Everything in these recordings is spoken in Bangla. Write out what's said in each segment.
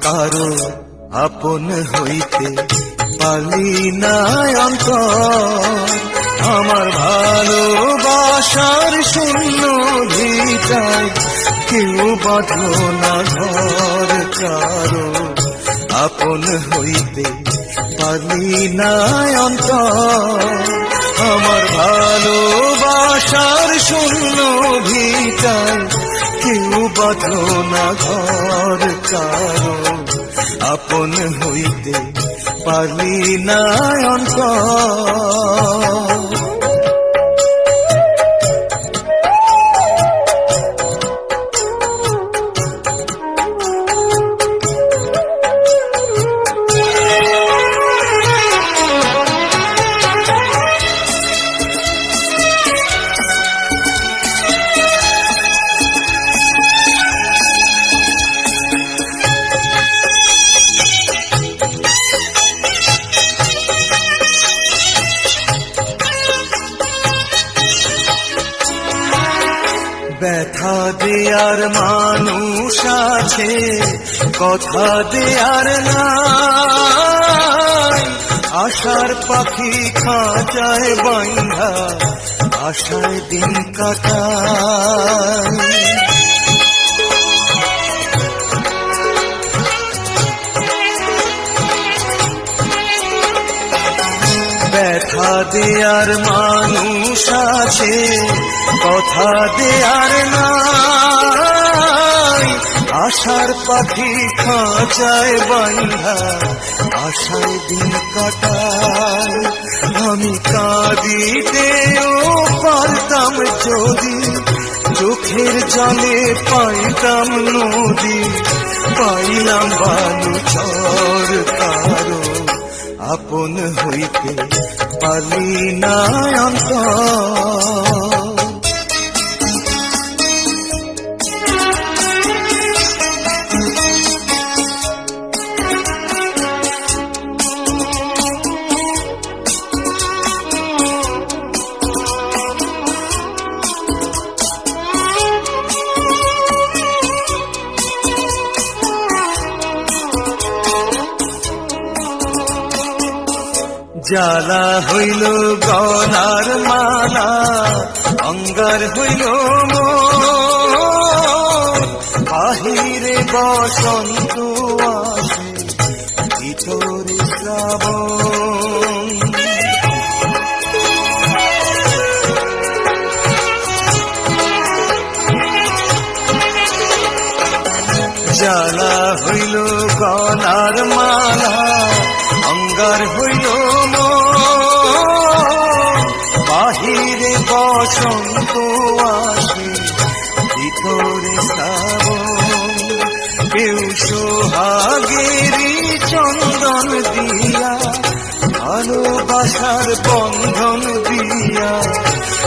কারো আপন হইতে পালি না অন্তর, আমার ভালোবাসার শূন্য ভিটায় কেউ বাঁধল না ঘর, কারো আপন হইতে পালি না অন্তর, আমার ভালোবাসার শূন্য ভিটায় কেউ বাঁধল না ঘর, কারো আপন হইতে পালি না অন্তর। ব্যথা দেয়ার মানুষ আছে, কথা দেয়ার নাই, আশার পাখি খাঁচায় বাইন্ধা আশায় দিন কাটায়। ব্যথা দেয়ার মানুষ আছে, কথা দেয়ার নাই, আশার পাখি খাঁচায় বাইন্ধা আশায় দিন কাটায়। আমি কাঁদিতেও পারতাম যদি, চোখের জলে পাইতাম নদী, পাইলাম বালু চর, কারো আপন হইতে পালি না অন্তর। জ্বালা হইল গলার মালা, অঙ্গার হইল মন, বাহিরে বসন্ত আসে, ভিতরে শ্রাবণ। জ্বালা হইল গলার মালা, অঙ্গার হইল বাহিরে বসন্ত আসে, ভিতরে শ্রাবণ। কেউ সোহাগেরি চন্দন দিয়া, ভালোবাসার বন্ধন দিয়া,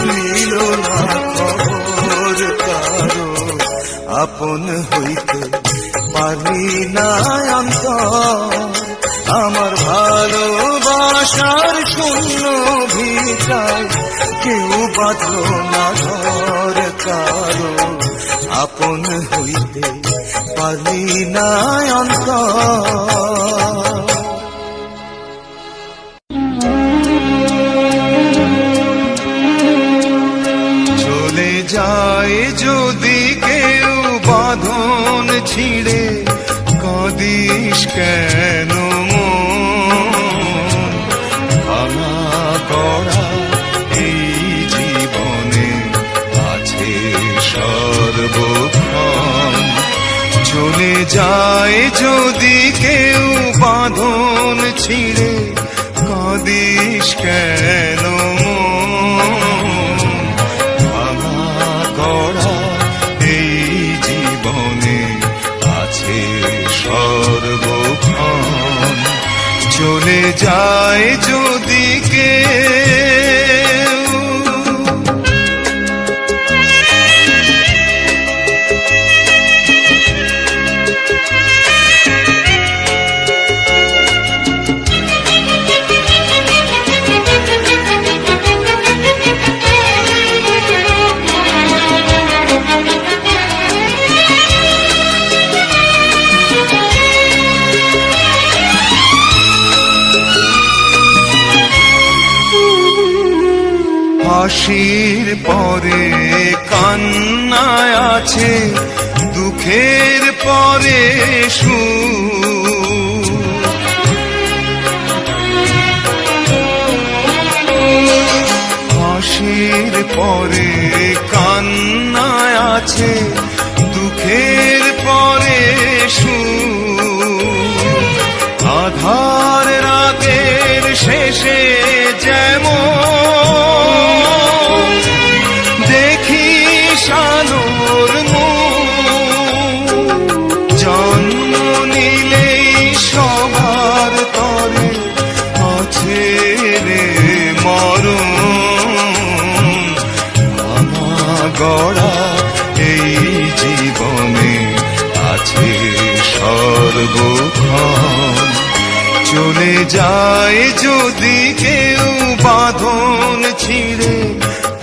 নিল না খবর, কারো আপন হইতে পারি না অন্তর, আমার ভালোবাসার শূন্য ভিটায় কেউ বাঁধল না ঘর, কারো আপন হইতে পারি না অন্তর। চলে যায় যদি কেউ বাঁধন ছিঁড়ে, কাঁদিস কেন ভাঙা গড়া এই জীবনে আছে সর্বক্ষণ। চলে যায় যদি কেউ বাঁধন ছিঁড়ে, কাঁদিস কেন ভাঙা গড়া এই জীবনে আছে সর্বক্ষণ। চলে যায় যদি কেউ, হাসির পরে কান্নায় আছে, দুঃখের পরে সুখ। হাসির পরে কান্নায় আছে, দুঃখের পরে সুখ। আধার রাতের শেষে যেমন দেখি শালোর মুখ, জন্ম নিলেই সবার তরে আছে রে মরণ। ভাঙা গড়া এই জীবনে আছে সর্বক্ষণ, চলে যায় যদি কেউ বাঁধন ছিঁড়ে,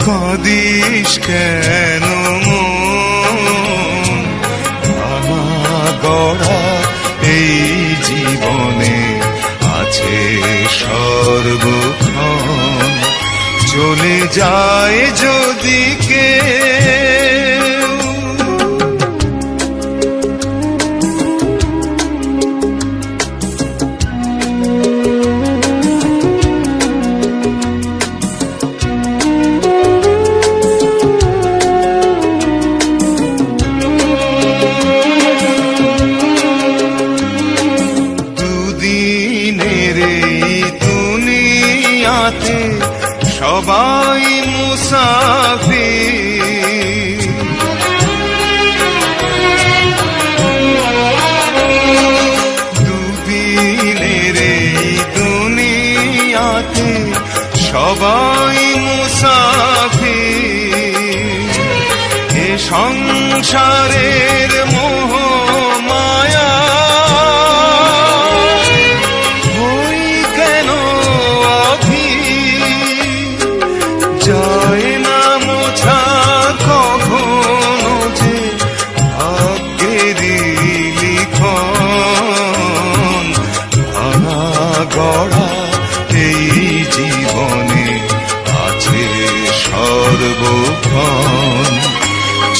কাঁদিস কেন মন? ভাঙা গড়া এই জীবনে আছে সর্বক্ষণ, চলে যায় যদি কেউ। সবাই মুসাফির, দুদিনের এই দুনিয়াতে সবাই মুসাফির। এ সংসারের মোহ মায়া যায় না মোছা কখনো যে ভাগ্যেরই লিখন। ভাঙা গড়া এই জীবনে আছে সর্বক্ষণ,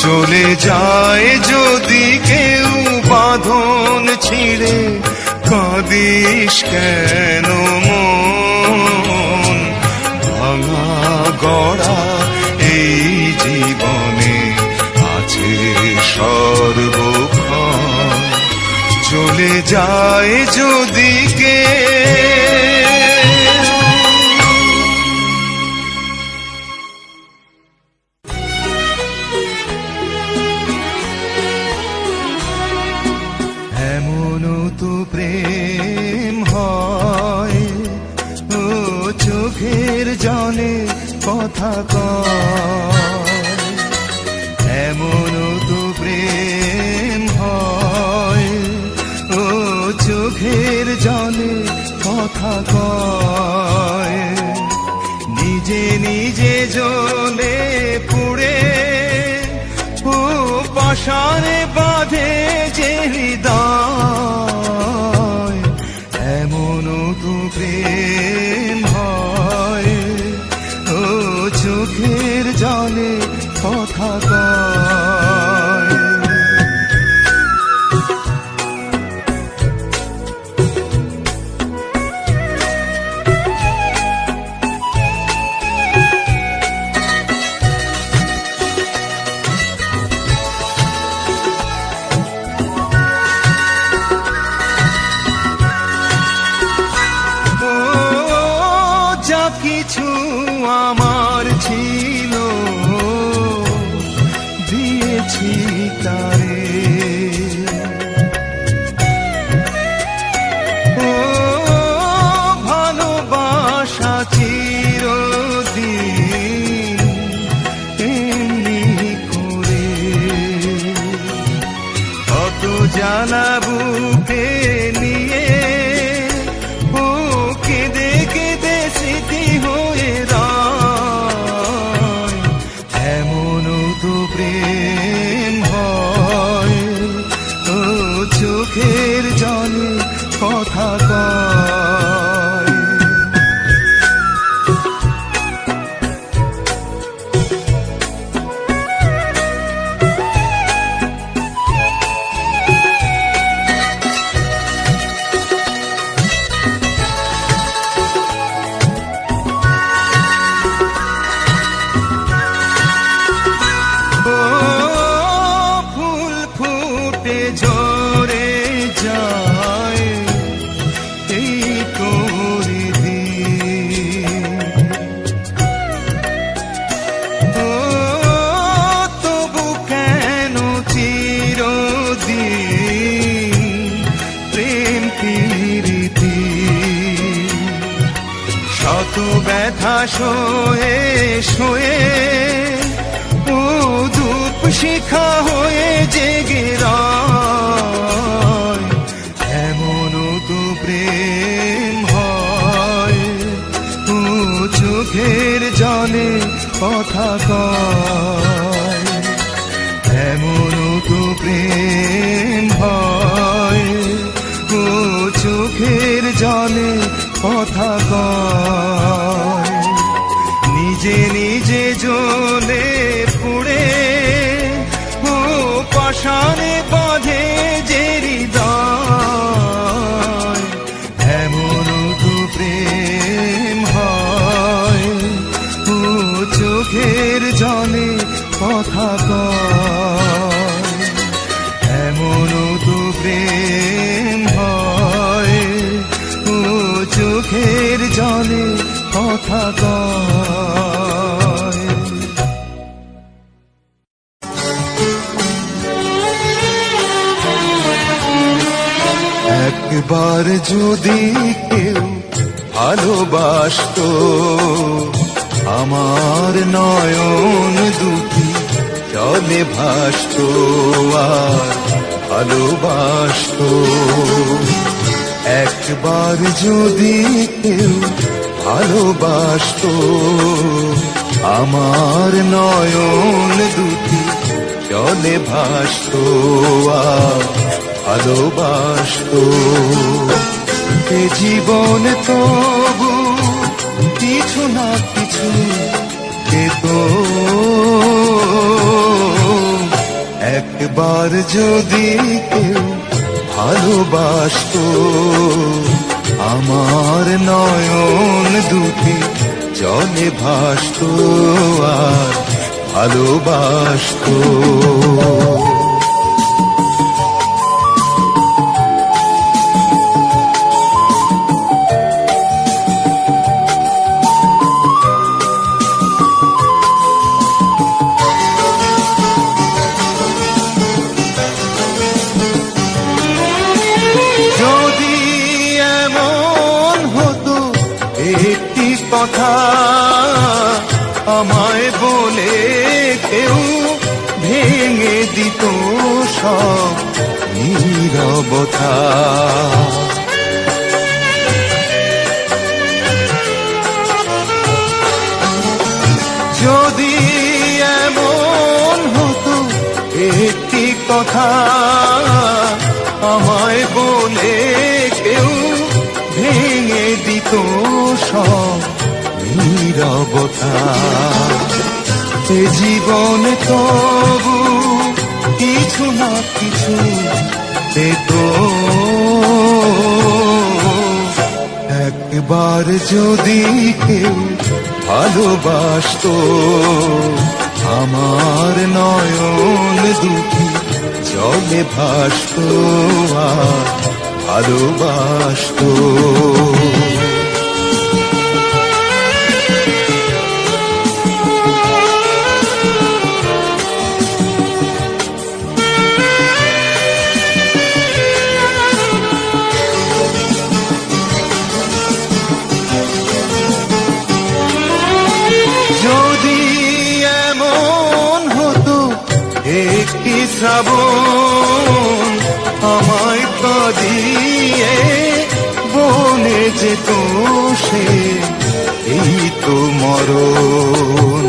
চলে যায় যদি কেউ বাঁধন ছিঁড়ে, কাঁদিস কেন মন? ভাঙা গড়া এই জীবনে আছে সর্বক্ষণ, চলে যায় যদি এমন তো প্রেম হয়, ও চোখের জলে কথা কয়। এমন তো প্রেম হয়, ও চোখের জলে কথা কয়। নিজে নিজে জ্বলে পুড়ে ও পাশানে বাঁধে যে হৃদয়। এমন তো প্রেম হয়, ও চোখের জলে কথা কয়। কিছু আমার ছিল দিয়েছি তারে, ও ভালোবাসা চিরদিন এমনি করে। কত জ্বালা বুকে নিয়ে ও কেঁদে কেঁদে স্মৃতি হয়ে রয়। এমন তো প্রেম হয়, ও চোখের জলে কথা কয়। কত ব্যথা সয়ে সয়ে ও ধূপ শিখা হয়ে জেগে রয়। এমন তো প্রেম হয় ও চোখের জলে কথা কয়। এমন তো প্রেম হয় ও চোখের জলে কথা কয়। নিজে নিজে জ্বলে পুড়ে ও পাষাণে বাঁধে যে হৃদয়। এমন তো প্রেম হয় ও চোখের জলে কথা কয়। এমন তো প্রেম হয় ও চোখের জলে কথা কয়। একবার যদি কেউ ভালোবাসতো আমার নয়ন দুটি জলে ভাসতো আর ভালোবাসতো। একবার যদি কেউ ভালোবাসতো আমার নয়ন দুটি জলে ভাসতো আর ভালোবাসতো। এ জীবন তবু কিছু না কিছু পেত। একবার যদি কেউ ভালোবাসতো আমার নয়ন দুটি জলে ভাসতো আর ভালোবাসতো। কথা আমায় বলে কেউ ভেঙে দিত সব নীরবতা। যদি এমন হতো একটি কথা আমায় বলে কেউ ভেঙে দিত সব নীরবতা। এ জীবন তবু কিছু না কিছু পেত। একবার যদি কেউ ভালোবাসতো আমার নয়ন দুটি জলে ভাসতো আর ভালোবাসতো। যদি এমন হতো একটি শ্রাবণ আমায় কাঁদিয়ে বলে যেত সে এই তো মরণ।